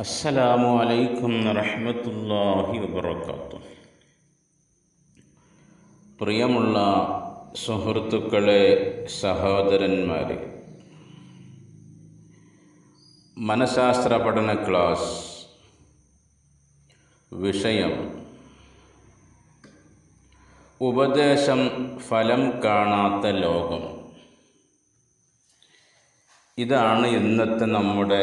അസ്സലാമു അലൈക്കും വറഹ്മത്തുള്ളാഹി വബറകാതുഹു. പ്രിയമുള്ള സുഹൃത്തുക്കളെ, സഹോദരന്മാരെ, മനഃശാസ്ത്ര പഠന ക്ലാസ് വിഷയം ഉപദേശം ഫലം കാണാത്ത ലോകം. ഇതാണ് ഇന്നത്തെ നമ്മുടെ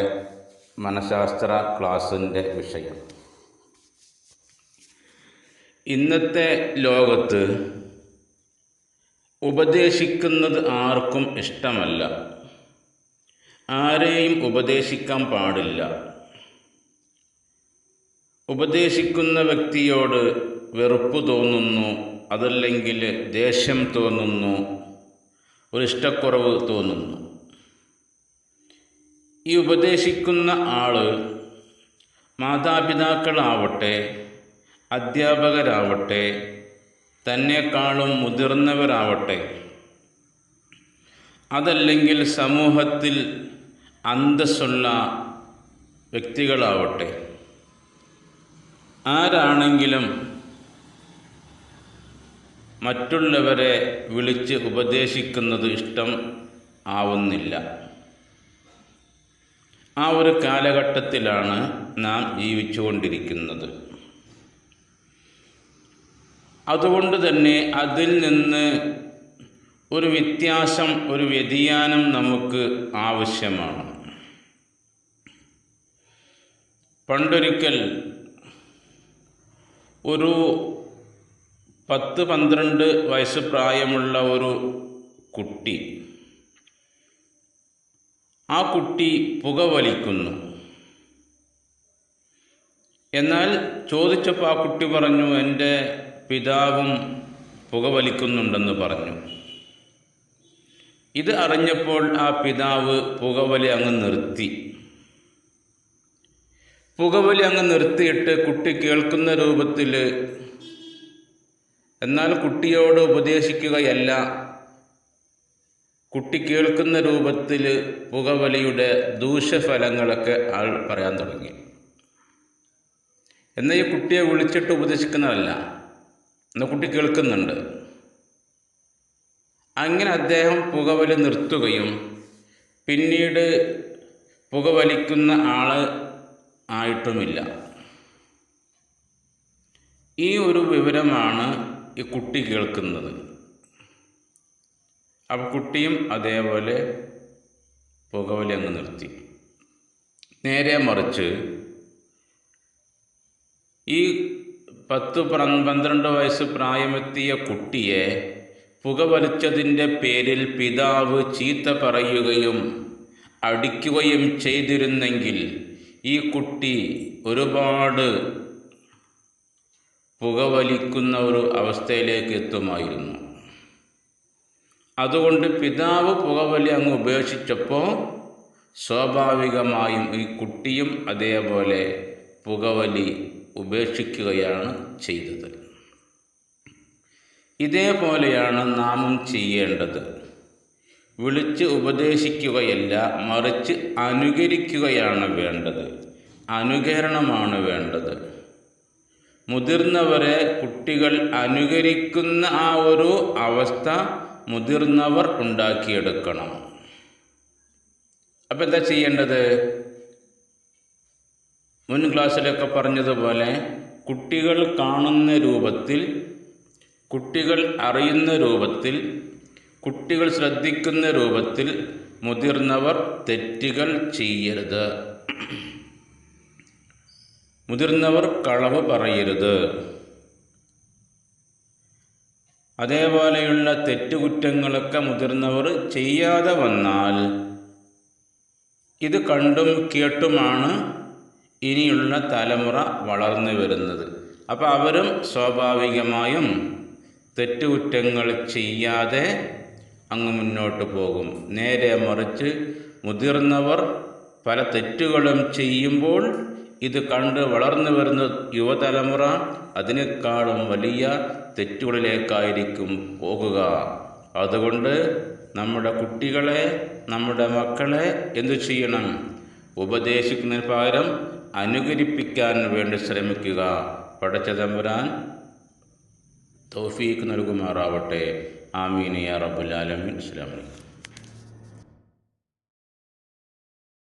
മനഃശാസ്ത്ര ക്ലാസ്സിൻ്റെ വിഷയം. ഇന്നത്തെ ലോകത്ത് ഉപദേശിക്കുന്നത് ആർക്കും ഇഷ്ടമല്ല. ആരെയും ഉപദേശിക്കാൻ പാടില്ല. ഉപദേശിക്കുന്ന വ്യക്തിയോട് വെറുപ്പ് തോന്നുന്നു, അതല്ലെങ്കിൽ ദേഷ്യം തോന്നുന്നു, ഒരു ഇഷ്ടക്കുറവ് തോന്നുന്നു. ഈ ഉപദേശിക്കുന്ന ആൾ മാതാപിതാക്കളാവട്ടെ, അധ്യാപകരാവട്ടെ, തന്നെക്കാളും മുതിർന്നവരാവട്ടെ, അതല്ലെങ്കിൽ സമൂഹത്തിൽ അന്തസ്സുള്ള വ്യക്തികളാവട്ടെ, ആരാണെങ്കിലും മറ്റുള്ളവരെ വിളിച്ച് ഉപദേശിക്കുന്നത് ഇഷ്ടം ആവുന്നില്ല. ആ ഒരു കാലഘട്ടത്തിലാണ് നാം ജീവിച്ചുകൊണ്ടിരിക്കുന്നത്. അതുകൊണ്ട് തന്നെ അതിൽ നിന്ന് ഒരു വ്യത്യാസം, ഒരു വ്യതിയാനം നമുക്ക് ആവശ്യമാണ്. പണ്ടൊരിക്കൽ ഒരു 10-12 വയസ്സ് പ്രായമുള്ള ഒരു കുട്ടി, ആ കുട്ടി പുകവലിക്കുന്നു. എന്നാൽ ചോദിച്ചപ്പോൾ ആ കുട്ടി പറഞ്ഞു, എൻ്റെ പിതാവും പുകവലിക്കുന്നുണ്ടെന്ന് പറഞ്ഞു. ഇത് അറിഞ്ഞപ്പോൾ ആ പിതാവ് പുകവലി അങ്ങ് നിർത്തി. പുകവലി അങ്ങ് നിർത്തിയിട്ട് കുട്ടി കേൾക്കുന്ന രൂപത്തിൽ, എന്നാൽ കുട്ടിയോട് ഉപദേശിക്കുകയല്ല, കുട്ടി കേൾക്കുന്ന രൂപത്തിൽ പുകവലിയുടെ ദൂഷ്യഫലങ്ങളൊക്കെ ആൾ പറയാൻ തുടങ്ങി. എന്നാൽ ഈ കുട്ടിയെ വിളിച്ചിട്ട് ഉപദേശിക്കുന്നതല്ല, എന്നാൽ കുട്ടി കേൾക്കുന്നുണ്ട്. അങ്ങനെ അദ്ദേഹം പുകവലി നിർത്തുകയും പിന്നീട് പുകവലിക്കുന്ന ആൾ ആയിട്ടുമില്ല. ഈ ഒരു വിവരമാണ് ഈ കുട്ടി കേൾക്കുന്നത്. അപ്പോൾ കുട്ടിയും അതേപോലെ പുകവലി അങ്ങ് നിർത്തി. നേരെ മറിച്ച് ഈ 10-12 വയസ്സ് പ്രായമെത്തിയ കുട്ടിയെ പുകവലിച്ചതിൻ്റെ പേരിൽ പിതാവ് ചീത്ത പറയുകയും അടിക്കുകയും ചെയ്തിരുന്നെങ്കിൽ ഈ കുട്ടി ഒരുപാട് പുകവലിക്കുന്ന ഒരു അവസ്ഥയിലേക്ക് എത്തുമായിരുന്നു. അതുകൊണ്ട് പിതാവ് പുകവലി അങ്ങ് ഉപേക്ഷിച്ചപ്പോൾ സ്വാഭാവികമായും ഈ കുട്ടിയും അതേപോലെ പുകവലി ഉപേക്ഷിക്കുകയാണ് ചെയ്തത്. ഇതേപോലെയാണ് നാമും ചെയ്യേണ്ടത്. വിളിച്ച് ഉപദേശിക്കുകയല്ല, മറിച്ച് അനുകരിക്കുകയാണ് വേണ്ടത്. അനുകരണമാണ് വേണ്ടത്. മുതിർന്നവരെ കുട്ടികൾ അനുകരിക്കുന്ന ആ ഒരു അവസ്ഥ മുതിർന്നവർ ഉണ്ടാക്കിയെടുക്കണം. അപ്പം എന്താ ചെയ്യേണ്ടത്? മുൻ ക്ലാസ്സിലൊക്കെ പറഞ്ഞതുപോലെ കുട്ടികൾ കാണുന്ന രൂപത്തിൽ, കുട്ടികൾ അറിയുന്ന രൂപത്തിൽ, കുട്ടികൾ ശ്രദ്ധിക്കുന്ന രൂപത്തിൽ മുതിർന്നവർ തെറ്റുകൾ ചെയ്യരുത്. മുതിർന്നവർ കളവ് പറയരുത്. അതേപോലെയുള്ള തെറ്റുകുറ്റങ്ങളൊക്കെ മുതിർന്നവർ ചെയ്യാതെ വന്നാൽ ഇത് കണ്ടും കേട്ടുമാണ് ഇനിയുള്ള തലമുറ വളർന്നു വരുന്നത്. അപ്പോൾ അവരും സ്വാഭാവികമായും തെറ്റുകുറ്റങ്ങൾ ചെയ്യാതെ അങ്ങ് മുന്നോട്ട് പോകും. നേരെ മറിച്ച് മുതിർന്നവർ പല തെറ്റുകളും ചെയ്യുമ്പോൾ ഇത് കണ്ട് വളർന്നു വരുന്ന യുവതലമുറ അതിനേക്കാളും വലിയ തെറ്റുകളിലേക്കായിരിക്കും പോകുക. അതുകൊണ്ട് നമ്മുടെ കുട്ടികളെ, നമ്മുടെ മക്കളെ എന്തു ചെയ്യണം? ഉപദേശിക്കുന്നതിന് പകരം അനുകരിപ്പിക്കാൻ വേണ്ടി ശ്രമിക്കുക. പടച്ച തമ്പുരാൻ തൗഫീഖ് നൽകുമാറാവട്ടെ. ആമീൻ യാ റബ്ബൽ ആലമീൻ. അസ്സലാമു അലൈക്കും.